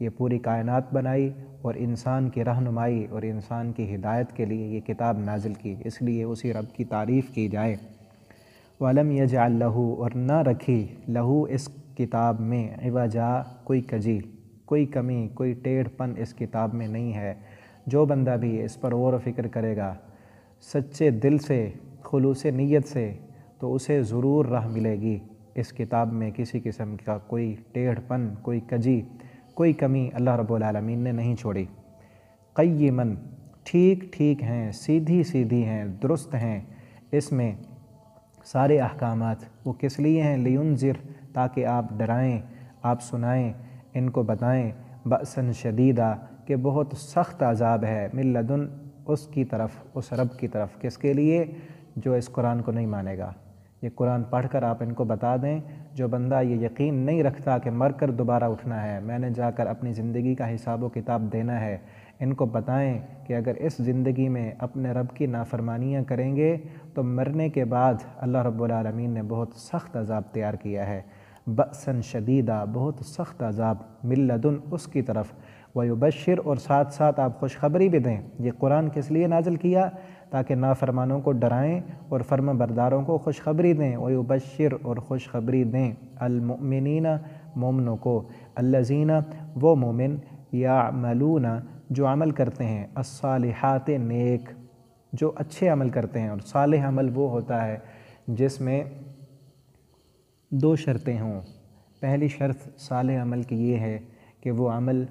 یہ پوری کائنات بنائی اور انسان کی رہنمائی اور انسان کی ہدایت کے لیے یہ کتاب نازل کی، اس لیے اسی رب کی تعریف کی جائے۔ وَلَمْ يَجْعَلْ لَهُ، اور نہ رکھی لہو اس کتاب میں عوجا کوئی کجی، کوئی کمی، کوئی ٹیڑھ پن اس کتاب میں نہیں ہے۔ جو بندہ بھی اس پر غور و فکر کرے گا سچے دل سے، خلوص نیت سے، تو اسے ضرور راہ ملے گی۔ اس کتاب میں کسی قسم کا کوئی ٹیڑھ پن، کوئی کجی، کوئی کمی اللہ رب العالمین نے نہیں چھوڑی۔ قیماً، ٹھیک ٹھیک ہیں، سیدھی سیدھی ہیں، درست ہیں۔ اس میں سارے احکامات وہ کس لیے ہیں؟ لینذر، تاکہ آپ ڈرائیں، آپ سنائیں، ان کو بتائیں، بأساً شدیدہ، کہ بہت سخت عذاب ہے، من لدن، اس کی طرف، اس رب کی طرف۔ کس کے لیے؟ جو اس قرآن کو نہیں مانے گا۔ یہ قرآن پڑھ کر آپ ان کو بتا دیں، جو بندہ یہ یقین نہیں رکھتا کہ مر کر دوبارہ اٹھنا ہے، میں نے جا کر اپنی زندگی کا حساب و کتاب دینا ہے، ان کو بتائیں کہ اگر اس زندگی میں اپنے رب کی نافرمانیاں کریں گے تو مرنے کے بعد اللہ رب العالمین نے بہت سخت عذاب تیار کیا ہے۔ بأساً شدیدہ، بہت سخت عذاب، من لدن، اس کی طرف۔ ویبشر، اور ساتھ ساتھ آپ خوشخبری بھی دیں۔ یہ قرآن کس لیے نازل کیا؟ تاکہ نافرمانوں کو ڈرائیں اور فرما برداروں کو خوشخبری دیں۔ ویبشر، اور خوشخبری دیں، المؤمنین، مومنوں کو، الذین، وہ مومن، یعملون، جو عمل کرتے ہیں، الصالحات، نیک، جو اچھے عمل کرتے ہیں۔ اور صالح عمل وہ ہوتا ہے جس میں دو شرطیں ہوں۔ پہلی شرط صالح عمل کی یہ ہے کہ وہ عمل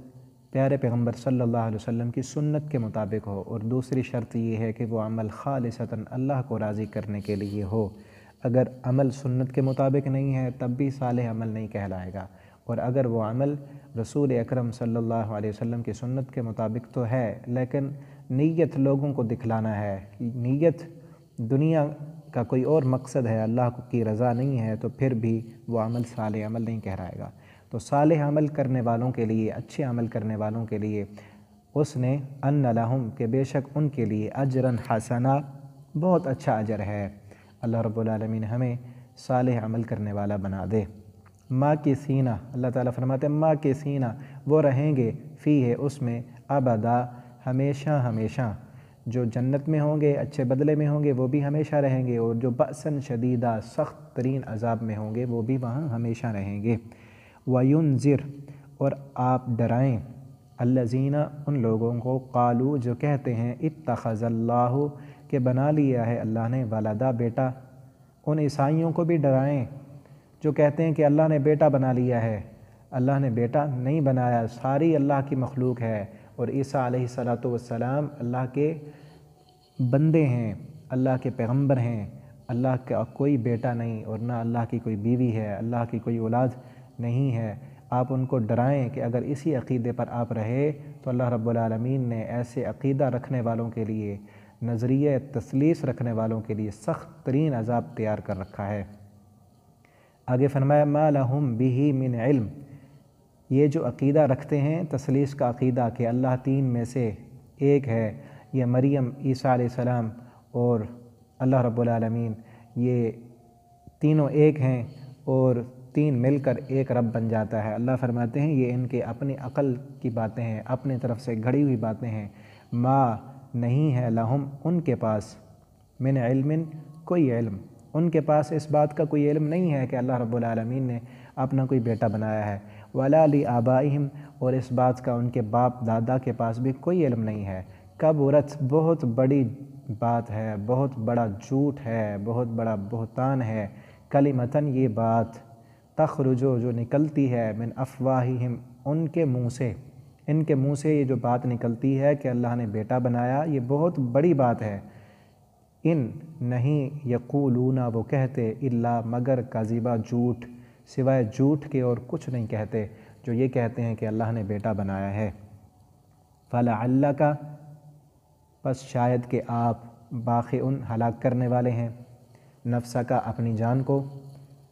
پیارے پیغمبر صلی اللہ علیہ وسلم کی سنت کے مطابق ہو، اور دوسری شرط یہ ہے کہ وہ عمل خالصتاً اللہ کو راضی کرنے کے لیے ہو۔ اگر عمل سنت کے مطابق نہیں ہے تب بھی صالح عمل نہیں کہلائے گا، اور اگر وہ عمل رسول اکرم صلی اللہ علیہ وسلم کی سنت کے مطابق تو ہے لیکن نیت لوگوں کو دکھلانا ہے، نیت دنیا کا کوئی اور مقصد ہے، اللہ کی رضا نہیں ہے، تو پھر بھی وہ عمل صالح عمل نہیں کہلائے گا۔ تو صالح عمل کرنے والوں کے لیے، اچھے عمل کرنے والوں کے لیے اس نے ان لہم، کہ بے شک ان کے لیے، اجراً حسنا، بہت اچھا اجر ہے۔ اللہ رب العالمین ہمیں صالح عمل کرنے والا بنا دے۔ ماں کے سینہ، اللہ تعالیٰ فرماتے ہیں ماں کے سینہ، وہ رہیں گے، فی ہے اس میں، ابدا، ہمیشہ ہمیشہ۔ جو جنت میں ہوں گے، اچھے بدلے میں ہوں گے، وہ بھی ہمیشہ رہیں گے، اور جو بأساً شدیدہ، سخت ترین عذاب میں ہوں گے وہ بھی وہاں ہمیشہ رہیں گے۔ وَيُنذِرْ، اور آپ ڈرائیں، الذین، ان لوگوں کو، قالوا، جو کہتے ہیں، اتخذ اللہ، کہ بنا لیا ہے اللہ نے، ولدا، بیٹا۔ ان عیسائیوں کو بھی ڈرائیں جو کہتے ہیں کہ اللہ نے بیٹا بنا لیا ہے۔ اللہ نے بیٹا نہیں بنایا، ساری اللہ کی مخلوق ہے، اور عیسیٰ علیہ السلام اللہ کے بندے ہیں، اللہ کے پیغمبر ہیں۔ اللہ کا کوئی بیٹا نہیں، اور نہ اللہ کی کوئی بیوی ہے، اللہ کی کوئی اولاد نہیں ہے۔ آپ ان کو ڈرائیں کہ اگر اسی عقیدے پر آپ رہے تو اللہ رب العالمین نے ایسے عقیدہ رکھنے والوں کے لیے، نظریہ تثلیث رکھنے والوں کے لیے سخت ترین عذاب تیار کر رکھا ہے۔ آگے فرمایا ما لہم بہ من علم، یہ جو عقیدہ رکھتے ہیں تثلیث کا عقیدہ کہ اللہ تین میں سے ایک ہے، یہ مریم، عیسیٰ علیہ السلام اور اللہ رب العالمین، یہ تینوں ایک ہیں اور تین مل کر ایک رب بن جاتا ہے۔ اللہ فرماتے ہیں یہ ان کے اپنی عقل کی باتیں ہیں، اپنی طرف سے گھڑی ہوئی باتیں ہیں۔ ما، نہیں ہے، لہم، ان کے پاس، من علم، کوئی علم، ان کے پاس اس بات کا کوئی علم نہیں ہے کہ اللہ رب العالمین نے اپنا کوئی بیٹا بنایا ہے۔ ولا لآبائہم، اور اس بات کا ان کے باپ دادا کے پاس بھی کوئی علم نہیں ہے۔ کبرت، بہت بڑی بات ہے، بہت بڑا جھوٹ ہے، بہت بڑا بہتان ہے، کلمتاً، یہ بات، تخرجو، جو نکلتی ہے، من افواہہم، ان کے منہ سے، ان کے منہ سے یہ جو بات نکلتی ہے کہ اللہ نے بیٹا بنایا، یہ بہت بڑی بات ہے۔ ان، نہیں، یقولون، وہ کہتے، الا، مگر، کذبا، جھوٹ، سوائے جھوٹ کے اور کچھ نہیں کہتے، جو یہ کہتے ہیں کہ اللہ نے بیٹا بنایا ہے۔ فلعلک، پس شاید کہ آپ، باخع، ہلاک کرنے والے ہیں، نفسک، اپنی جان کو،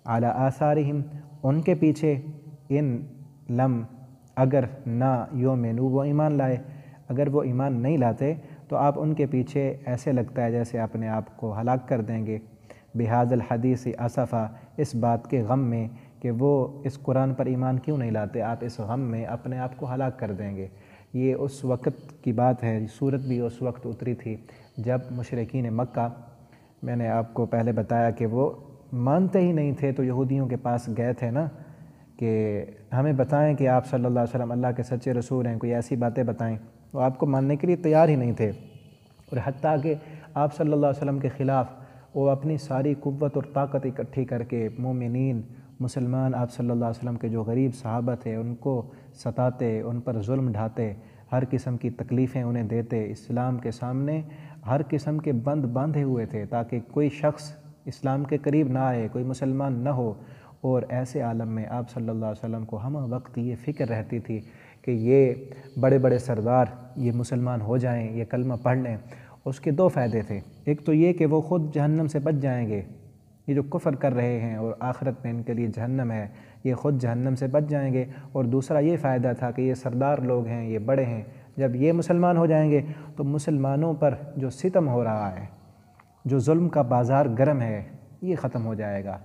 علی آثارہم، ان کے پیچھے، ان لم، اگر نہ، یؤمنوا، وہ ایمان لائے، اگر وہ ایمان نہیں لاتے تو آپ ان کے پیچھے ایسے لگتا ہے جیسے اپنے آپ کو ہلاک کر دیں گے۔ بہذا الحدیث اسفا، اس بات کے غم میں کہ وہ اس قرآن پر ایمان کیوں نہیں لاتے، آپ اس غم میں اپنے آپ کو ہلاک کر دیں گے۔ یہ اس وقت کی بات ہے، سورت بھی اس وقت اتری تھی جب مشرکین مکہ، میں نے آپ کو پہلے بتایا کہ وہ مانتے ہی نہیں تھے، تو یہودیوں کے پاس گئے تھے نا کہ ہمیں بتائیں کہ آپ صلی اللہ علیہ وسلم اللہ کے سچے رسول ہیں، کوئی ایسی باتیں بتائیں۔ وہ آپ کو ماننے کے لیے تیار ہی نہیں تھے، اور حتیٰ کہ آپ صلی اللہ علیہ وسلم کے خلاف وہ اپنی ساری قوت اور طاقت اکٹھی کر کے مومنین مسلمان آپ صلی اللہ علیہ وسلم کے جو غریب صحابہ تھے ان کو ستاتے، ان پر ظلم ڈھاتے، ہر قسم کی تکلیفیں انہیں دیتے، اسلام کے سامنے ہر قسم کے بند باندھے ہوئے تھے تاکہ کوئی شخص اسلام کے قریب نہ آئے، کوئی مسلمان نہ ہو۔ اور ایسے عالم میں آپ صلی اللہ علیہ وسلم کو ہمہ وقت یہ فکر رہتی تھی کہ یہ بڑے بڑے سردار یہ مسلمان ہو جائیں، یہ کلمہ پڑھ لیں۔ اس کے دو فائدے تھے، ایک تو یہ کہ وہ خود جہنم سے بچ جائیں گے، یہ جو کفر کر رہے ہیں اور آخرت میں ان کے لیے جہنم ہے، یہ خود جہنم سے بچ جائیں گے، اور دوسرا یہ فائدہ تھا کہ یہ سردار لوگ ہیں، یہ بڑے ہیں، جب یہ مسلمان ہو جائیں گے تو مسلمانوں پر جو ستم ہو رہا ہے، جو ظلم کا بازار گرم ہے، یہ ختم ہو جائے گا،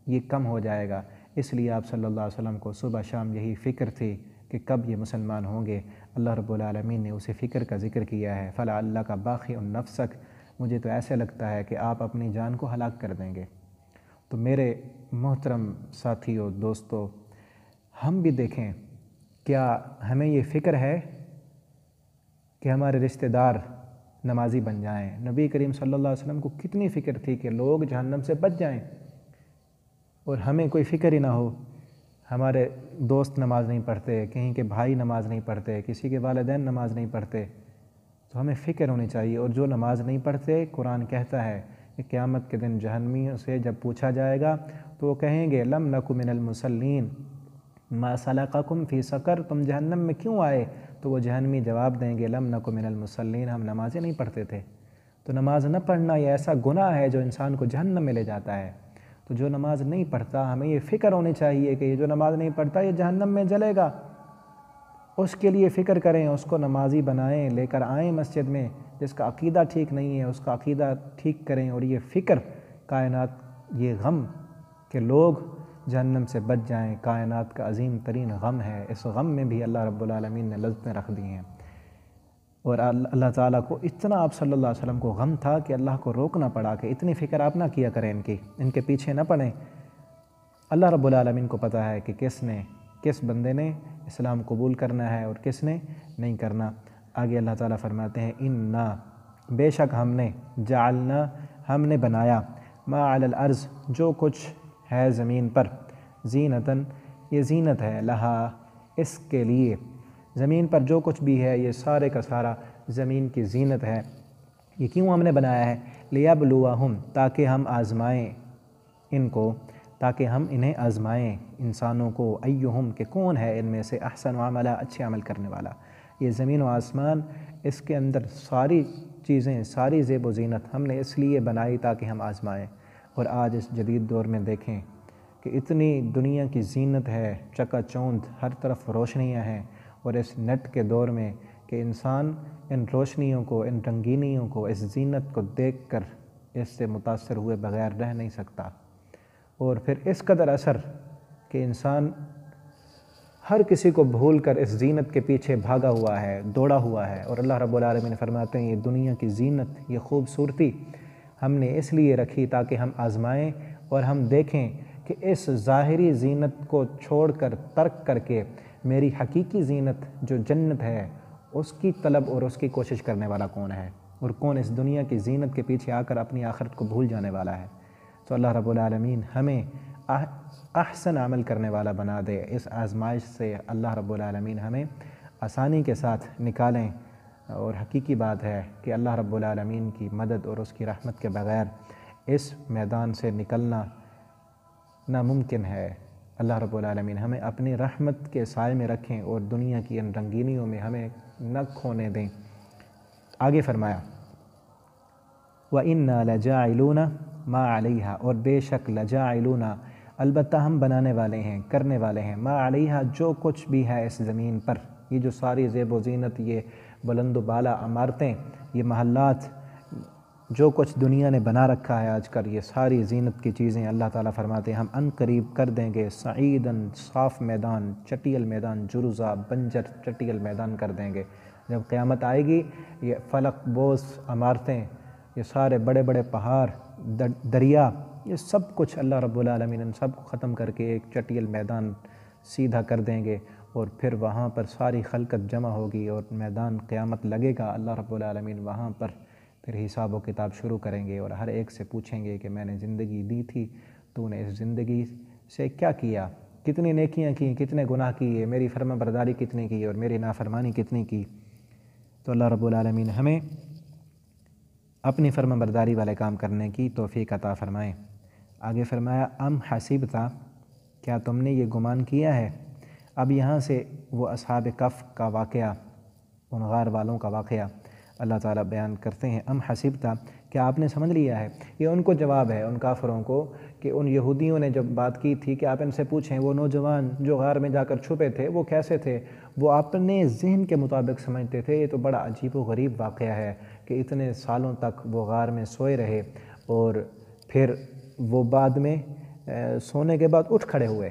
یہ کم ہو جائے گا۔ اس لیے آپ صلی اللہ علیہ وسلم کو صبح شام یہی فکر تھی کہ کب یہ مسلمان ہوں گے۔ اللہ رب العالمین نے اسے فکر کا ذکر کیا ہے، فلا اللہ کا باقی نفسک، مجھے تو ایسے لگتا ہے کہ آپ اپنی جان کو ہلاک کر دیں گے۔ تو میرے محترم ساتھیوں، دوستو، ہم بھی دیکھیں کیا ہمیں یہ فکر ہے کہ ہمارے رشتہ دار نمازی بن جائیں؟ نبی کریم صلی اللہ علیہ وسلم کو کتنی فکر تھی کہ لوگ جہنم سے بچ جائیں، اور ہمیں کوئی فکر ہی نہ ہو۔ ہمارے دوست نماز نہیں پڑھتے، کہیں کے بھائی نماز نہیں پڑھتے، کسی کے والدین نماز نہیں پڑھتے، تو ہمیں فکر ہونی چاہیے۔ اور جو نماز نہیں پڑھتے، قرآن کہتا ہے کہ قیامت کے دن جہنمیوں سے جب پوچھا جائے گا تو وہ کہیں گے لم نک من المصلین ما سلککم فی سقر، تم جہنم میں کیوں آئے؟ تو وہ جہنمی جواب دیں گے لم نک من المصلین، ہم نمازیں نہیں پڑھتے تھے۔ تو نماز نہ پڑھنا یہ ایسا گناہ ہے جو انسان کو جہنم میں لے جاتا ہے۔ تو جو نماز نہیں پڑھتا، ہمیں یہ فکر ہونی چاہیے کہ یہ جو نماز نہیں پڑھتا یہ جہنم میں جلے گا، اس کے لیے فکر کریں، اس کو نمازی بنائیں، لے کر آئیں مسجد میں۔ جس کا عقیدہ ٹھیک نہیں ہے اس کا عقیدہ ٹھیک کریں، اور یہ فکر کائنات، یہ غم کہ لوگ جہنم سے بچ جائیں، کائنات کا عظیم ترین غم ہے۔ اس غم میں بھی اللہ رب العالمین نے لذتیں رکھ دی ہیں، اور اللہ تعالیٰ کو اتنا آپ صلی اللہ علیہ وسلم کو غم تھا کہ اللہ کو روکنا پڑا کہ اتنی فکر آپ نہ کیا کریں، ان کے پیچھے نہ پڑیں۔ اللہ رب العالمین کو پتہ ہے کہ کس بندے نے اسلام قبول کرنا ہے اور کس نے نہیں کرنا۔ آگے اللہ تعالیٰ فرماتے ہیں اِنَّا، بے شک ہم نے، جعلنا، ہم نے بنایا، ما علی الارض، جو کچھ ہے زمین پر، زینتاً، یہ زینت ہے، لہا، اس کے لیے، زمین پر جو کچھ بھی ہے یہ سارے کا سارا زمین کی زینت ہے۔ یہ کیوں ہم نے بنایا ہے؟ لیبلوہم، تاکہ ہم آزمائیں ان کو، تاکہ ہم انہیں آزمائیں انسانوں کو، ایہم، کہ کون ہے ان میں سے احسن عملا، اچھے عمل کرنے والا۔ یہ زمین و آسمان، اس کے اندر ساری چیزیں، ساری زیب و زینت ہم نے اس لیے بنائی تاکہ ہم آزمائیں۔ اور آج اس جدید دور میں دیکھیں کہ اتنی دنیا کی زینت ہے، چکا چوندھ، ہر طرف روشنیاں ہیں، اور اس نیٹ کے دور میں کہ انسان ان روشنیوں کو، ان رنگینیوں کو، اس زینت کو دیکھ کر اس سے متاثر ہوئے بغیر رہ نہیں سکتا۔ اور پھر اس قدر اثر کہ انسان ہر کسی کو بھول کر اس زینت کے پیچھے بھاگا ہوا ہے، دوڑا ہوا ہے۔ اور اللہ رب العالمین فرماتے ہیں یہ دنیا کی زینت، یہ خوبصورتی ہم نے اس لیے رکھی تاکہ ہم آزمائیں اور ہم دیکھیں کہ اس ظاہری زینت کو چھوڑ کر، ترک کر کے، میری حقیقی زینت جو جنت ہے اس کی طلب اور اس کی کوشش کرنے والا کون ہے، اور کون اس دنیا کی زینت کے پیچھے آ کر اپنی آخرت کو بھول جانے والا ہے۔ تو اللہ رب العالمین ہمیں احسن عمل کرنے والا بنا دے۔ اس آزمائش سے اللہ رب العالمین ہمیں آسانی کے ساتھ نکالیں، اور حقیقی بات ہے کہ اللہ رب العالمین کی مدد اور اس کی رحمت کے بغیر اس میدان سے نکلنا ناممکن ہے۔ اللہ رب العالمین ہمیں اپنی رحمت کے سائے میں رکھیں اور دنیا کی ان رنگینیوں میں ہمیں نہ کھونے دیں۔ آگے فرمایا وَإِنَّا لَجَاعِلُونَ مَا عَلَيْهَا، اور بے شک لَجَاعِلُونَ، البتہ ہم بنانے والے ہیں، کرنے والے ہیں، مَا عَلَيْهَا، جو کچھ بھی ہے اس زمین پر، یہ جو ساری زیب و زینت، یہ بلند و بالا عمارتیں، یہ محلات، جو کچھ دنیا نے بنا رکھا ہے آج کل، یہ ساری زینت کی چیزیں اللہ تعالیٰ فرماتے ہیں ہم ان قریب کر دیں گے سعیداً، صاف میدان، چٹیل میدان، جرزا بنجر چٹیل میدان کر دیں گے۔ جب قیامت آئے گی یہ فلک بوس عمارتیں، یہ سارے بڑے بڑے پہاڑ، دریا، یہ سب کچھ اللہ رب العالمین ان سب کو ختم کر کے ایک چٹیل میدان سیدھا کر دیں گے، اور پھر وہاں پر ساری خلقت جمع ہوگی اور میدان قیامت لگے گا۔ اللہ رب العالمین وہاں پر پھر حساب و کتاب شروع کریں گے اور ہر ایک سے پوچھیں گے کہ میں نے زندگی دی تھی، تو نے اس زندگی سے کیا کیا، کتنی نیکیاں کی، کتنے گناہ کیے، میری فرما برداری کتنی کی اور میری نافرمانی کتنی کی۔ تو اللہ رب العالمین ہمیں اپنی فرما برداری والے کام کرنے کی توفیق عطا فرمائیں۔ آگے فرمایا ام حسبتا، کیا تم نے یہ گمان کیا ہے۔ اب یہاں سے وہ اصحاب کہف کا واقعہ، ان غار والوں کا واقعہ اللہ تعالیٰ بیان کرتے ہیں۔ ام حسبتا، کیا آپ نے سمجھ لیا ہے، یہ ان کو جواب ہے ان کافروں کو کہ ان یہودیوں نے جب بات کی تھی کہ آپ ان سے پوچھیں وہ نوجوان جو غار میں جا کر چھپے تھے وہ کیسے تھے، وہ اپنے ذہن کے مطابق سمجھتے تھے۔ یہ تو بڑا عجیب و غریب واقعہ ہے کہ اتنے سالوں تک وہ غار میں سوئے رہے اور پھر وہ بعد میں سونے کے بعد اٹھ کھڑے ہوئے،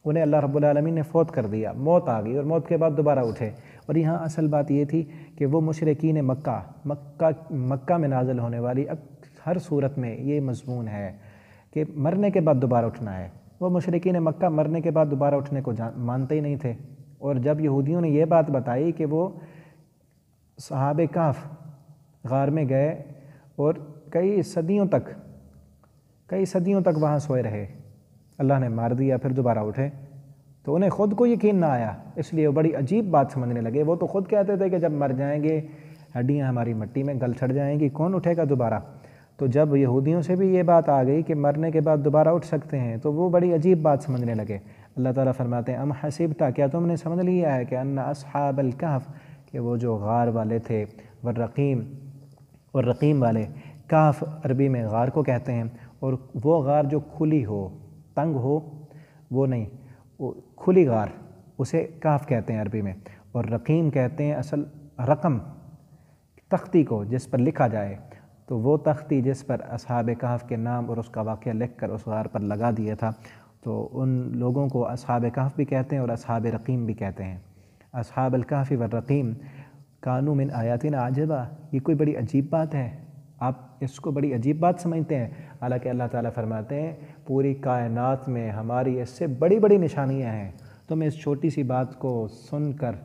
انہیں اللہ رب العالمین نے فوت کر دیا، موت آ گئی اور موت کے بعد دوبارہ اٹھے۔ اور یہاں اصل بات یہ تھی کہ وہ مشرکین مکہ میں نازل ہونے والی ہر صورت میں یہ مضمون ہے کہ مرنے کے بعد دوبارہ اٹھنا ہے۔ وہ مشرکین مکہ مرنے کے بعد دوبارہ اٹھنے کو مانتے ہی نہیں تھے، اور جب یہودیوں نے یہ بات بتائی کہ وہ صحابہ کہف غار میں گئے اور کئی صدیوں تک وہاں سوئے رہے، اللہ نے مار دیا، پھر دوبارہ اٹھے، تو انہیں خود کو یقین نہ آیا، اس لیے وہ بڑی عجیب بات سمجھنے لگے۔ وہ تو خود کہتے تھے کہ جب مر جائیں گے ہڈیاں ہماری مٹی میں گل چھڑ جائیں گی، کون اٹھے گا دوبارہ۔ تو جب یہودیوں سے بھی یہ بات آ گئی کہ مرنے کے بعد دوبارہ اٹھ سکتے ہیں تو وہ بڑی عجیب بات سمجھنے لگے۔ اللہ تعالیٰ فرماتے ہیں ام حسبتا، کیا تم نے سمجھ لیا ہے کہ ان اصحاب الکہف، کہ وہ جو غار والے تھے، والرقیم والے، کہف عربی میں غار کو کہتے ہیں، اور وہ غار جو کھلی ہو، تنگ ہو وہ نہیں، وہ کھلی غار اسے کہف کہتے ہیں عربی میں، اور رقیم کہتے ہیں اصل رقم تختی کو جس پر لکھا جائے، تو وہ تختی جس پر اصحاب کہف کے نام اور اس کا واقعہ لکھ کر اس غار پر لگا دیا تھا، تو ان لوگوں کو اصحاب کہف بھی کہتے ہیں اور اصحاب رقیم بھی کہتے ہیں۔ اصحاب الکہف والرقیم کانوا من آیاتنا عجبا، یہ کوئی بڑی عجیب بات ہے، آپ اس کو بڑی عجیب بات سمجھتے ہیں، حالانکہ اللہ تعالیٰ فرماتے ہیں پوری کائنات میں ہماری اس سے بڑی بڑی نشانیاں ہیں، تم اس چھوٹی سی بات کو سن کر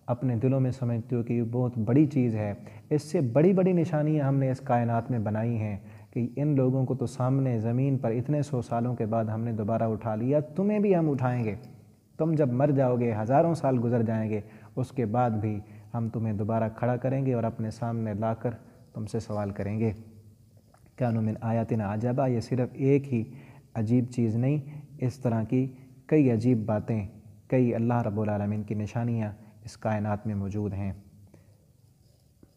اپنے دلوں میں سمجھتے ہو کہ یہ بہت بڑی چیز ہے، اس سے بڑی بڑی نشانیاں ہم نے اس کائنات میں بنائی ہیں کہ ان لوگوں کو تو سامنے زمین پر اتنے 100 سالوں کے بعد ہم نے دوبارہ اٹھا لیا، تمہیں بھی ہم اٹھائیں گے، تم جب مر جاؤ گے ہزاروں سال گزر جائیں گے، اس کے بعد بھی ہم تمہیں دوبارہ کھڑا کریں گے اور اپنے سامنے لا کر تم سے سوال کریں گے۔ کانوا من آیاتنا عجبا، یہ صرف ایک ہی عجیب چیز نہیں، اس طرح کی کئی عجیب باتیں، کئی اللہ رب العالمین کی نشانیاں اس کائنات میں موجود ہیں۔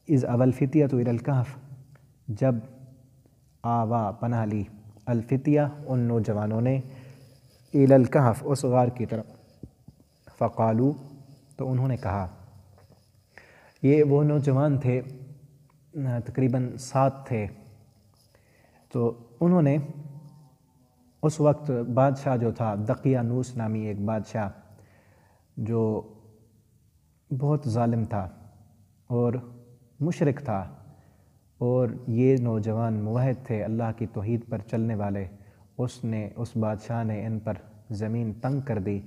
اذ اوی الفتیۃ الی الکہف، جب آوا پناہ لی، الفتیہ ان نوجوانوں نے، الی الکہف اس غار کی طرف، فقالو تو انہوں نے کہا، یہ وہ نوجوان تھے تقریباً 7 تھے، تو انہوں نے اس وقت بادشاہ جو تھا دقیانوس نامی ایک بادشاہ جو بہت ظالم تھا اور مشرک تھا، اور یہ نوجوان موحد تھے اللہ کی توحید پر چلنے والے، اس بادشاہ نے ان پر زمین تنگ کر دی،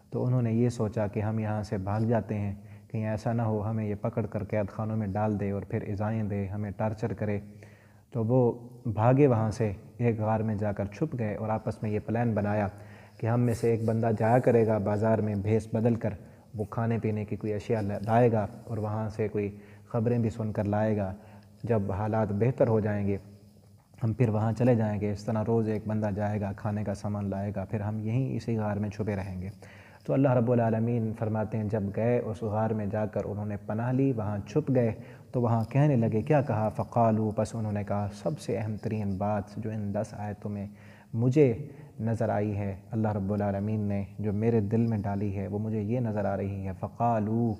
تو انہوں نے یہ سوچا کہ ہم یہاں سے بھاگ جاتے ہیں، کہیں ایسا نہ ہو ہمیں یہ پکڑ کر قید خانوں میں ڈال دے اور پھر ایذائیں دے، ہمیں ٹارچر کرے۔ تو وہ بھاگے وہاں سے، ایک غار میں جا کر چھپ گئے اور آپس میں یہ پلان بنایا کہ ہم میں سے ایک بندہ جایا کرے گا بازار میں بھیس بدل کر، وہ کھانے پینے کی کوئی اشیاء لائے گا اور وہاں سے کوئی خبریں بھی سن کر لائے گا، جب حالات بہتر ہو جائیں گے ہم پھر وہاں چلے جائیں گے۔ اس طرح روز ایک بندہ جائے گا، کھانے کا سامان لائے گا، پھر ہم یہیں اسی غار میں چھپے رہیں گے۔ تو اللہ رب العالمین فرماتے ہیں جب گئے اس غار میں جا کر انہوں نے پناہ لی، وہاں چھپ گئے، تو وہاں کہنے لگے، کیا کہا، فقالو، پس انہوں نے کہا، سب سے اہم ترین بات جو ان 10 آیتوں میں مجھے نظر آئی ہے، اللہ رب العالمین نے جو میرے دل میں ڈالی ہے وہ مجھے یہ نظر آ رہی ہے، فقالو،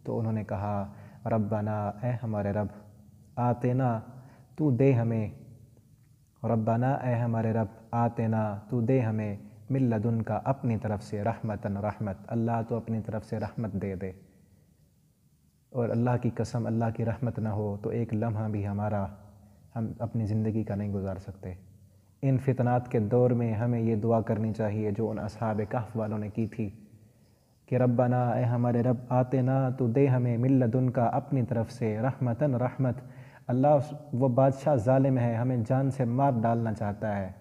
تو انہوں نے کہا، ربنا، اے ہمارے رب، آتنا، تو دے ہمیں، ربنا اے ہمارے رب، آتنا تو دے ہمیں، من لدن کا اپنی طرف سے، رحمتاً رحمت، اللہ تو اپنی طرف سے رحمت دے دے۔ اور اللہ کی قسم االلہ کی رحمت نہ ہو تو ایک لمحہ بھی ہم اپنی زندگی کا نہیں گزار سکتے۔ ان فتنات کے دور میں ہمیں یہ دعا کرنی چاہیے جو ان اصحاب کہف والوں نے کی تھی کہ ربنا اے ہمارے رب، آتنا تو دے ہمیں، من لدن کا اپنی طرف سے، رحمتاً رحمت، اللہ وہ بادشاہ ظالم ہے، ہمیں جان سے مار ڈالنا چاہتا ہے،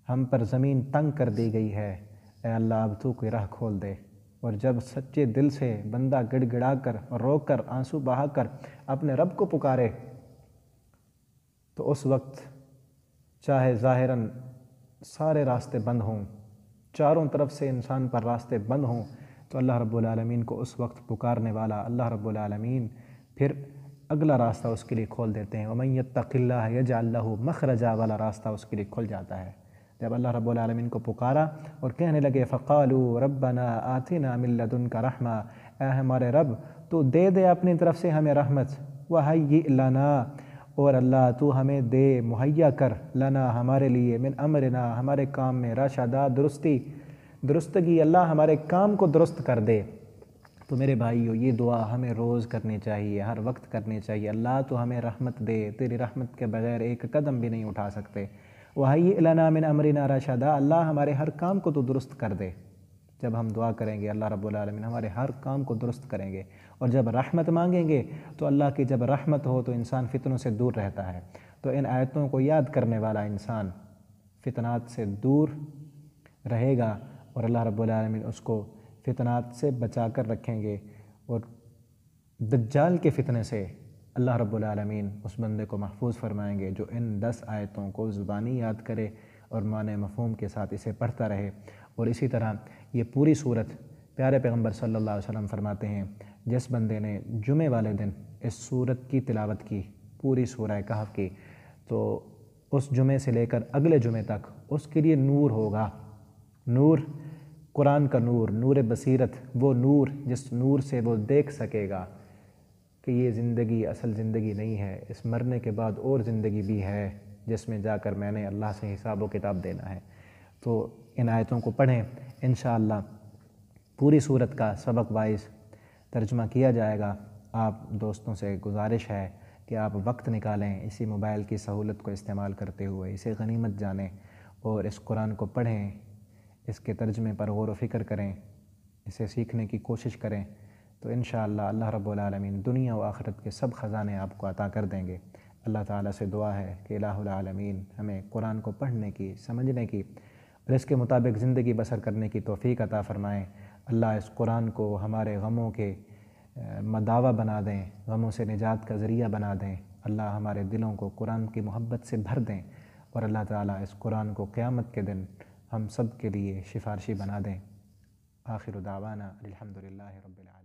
ہم پر زمین تنگ کر دی گئی ہے، اے اللہ اب تو کوئی راہ کھول دے۔ اور جب سچے دل سے بندہ گڑ گڑا کر، رو کر، آنسو بہا کر اپنے رب کو پکارے تو اس وقت چاہے ظاہراً سارے راستے بند ہوں، چاروں طرف سے انسان پر راستے بند ہوں، تو اللہ رب العالمین کو اس وقت پکارنے والا اللہ رب العالمین پھر اگلا راستہ اس کے لیے کھول دیتے ہیں۔ وَمَن يَتَّقِ اللَّهَ يَجْعَل لَّهُ مَخْرَجًا والا راستہ اس کے لیے کھل جاتا ہے۔ جب اللہ رب العالمین کو پکارا اور کہنے لگے فَقَالُوا رَبَّنَا آتِنَا مِن لَّدُنكَ رَحْمَةً، اے ہمارے رب تو دے دے اپنی طرف سے ہمیں رحمت، وَهَيِّئْ لَنَا، اور اللہ تو ہمیں دے مہیا کر، لنا ہمارے لیے، من امرنا ہمارے کام میں، رشدا درستگی، اللہ ہمارے کام کو درست کر دے۔ تو میرے بھائیو یہ دعا ہمیں روز کرنی چاہیے، ہر وقت کرنی چاہیے، اللہ تو ہمیں رحمت دے، تیری رحمت کے بغیر ایک قدم بھی نہیں اٹھا سکتے۔ وَهَيِّئْ لَنَا مِنْ أَمْرِنَا رَشَدًا، اللہ ہمارے ہر کام کو تو درست کر دے۔ جب ہم دعا کریں گے اللہ رب العالمین ہمارے ہر کام کو درست کریں گے، اور جب رحمت مانگیں گے تو اللہ کی جب رحمت ہو تو انسان فتنوں سے دور رہتا ہے۔ تو ان آیتوں کو یاد کرنے والا انسان فتنات سے دور رہے گا، اور اللہ رب العالمین اس کو فتنات سے بچا کر رکھیں گے، اور دجال کے فتنے سے اللہ رب العالمین اس بندے کو محفوظ فرمائیں گے جو ان 10 آیتوں کو زبانی یاد کرے اور معنی مفہوم کے ساتھ اسے پڑھتا رہے۔ اور اسی طرح یہ پوری صورت پیارے پیغمبر صلی اللہ علیہ وسلم فرماتے ہیں جس بندے نے جمعے والے دن اس صورت کی تلاوت کی، پوری سورہ کہف کی، تو اس جمعے سے لے کر اگلے جمعے تک اس کے لیے نور ہوگا، نور، قرآن کا نور، نور بصیرت، وہ نور جس نور سے وہ دیکھ سکے گا کہ یہ زندگی اصل زندگی نہیں ہے، اس مرنے کے بعد اور زندگی بھی ہے جس میں جا کر میں نے اللہ سے حساب و کتاب دینا ہے۔ تو ان آیتوں کو پڑھیں، انشاءاللہ پوری صورت کا سبق وائز ترجمہ کیا جائے گا۔ آپ دوستوں سے گزارش ہے کہ آپ وقت نکالیں، اسی موبائل کی سہولت کو استعمال کرتے ہوئے اسے غنیمت جانیں اور اس قرآن کو پڑھیں، اس کے ترجمے پر غور و فکر کریں، اسے سیکھنے کی کوشش کریں، تو انشاءاللہ اللہ رب العالمین دنیا و آخرت کے سب خزانے آپ کو عطا کر دیں گے۔ اللہ تعالیٰ سے دعا ہے کہ الہ العالمین ہمیں قرآن کو پڑھنے کی، سمجھنے کی اور اس کے مطابق زندگی بسر کرنے کی توفیق عطا فرمائیں۔ اللہ اس قرآن کو ہمارے غموں کے مداوا بنا دیں، غموں سے نجات کا ذریعہ بنا دیں۔ اللہ ہمارے دلوں کو قرآن کی محبت سے بھر دیں، اور اللہ تعالیٰ اس قرآن کو قیامت کے دن ہم سب کے لیے سفارشی بنا دیں۔ آخر دعوانا الحمدللہ رب العالمین۔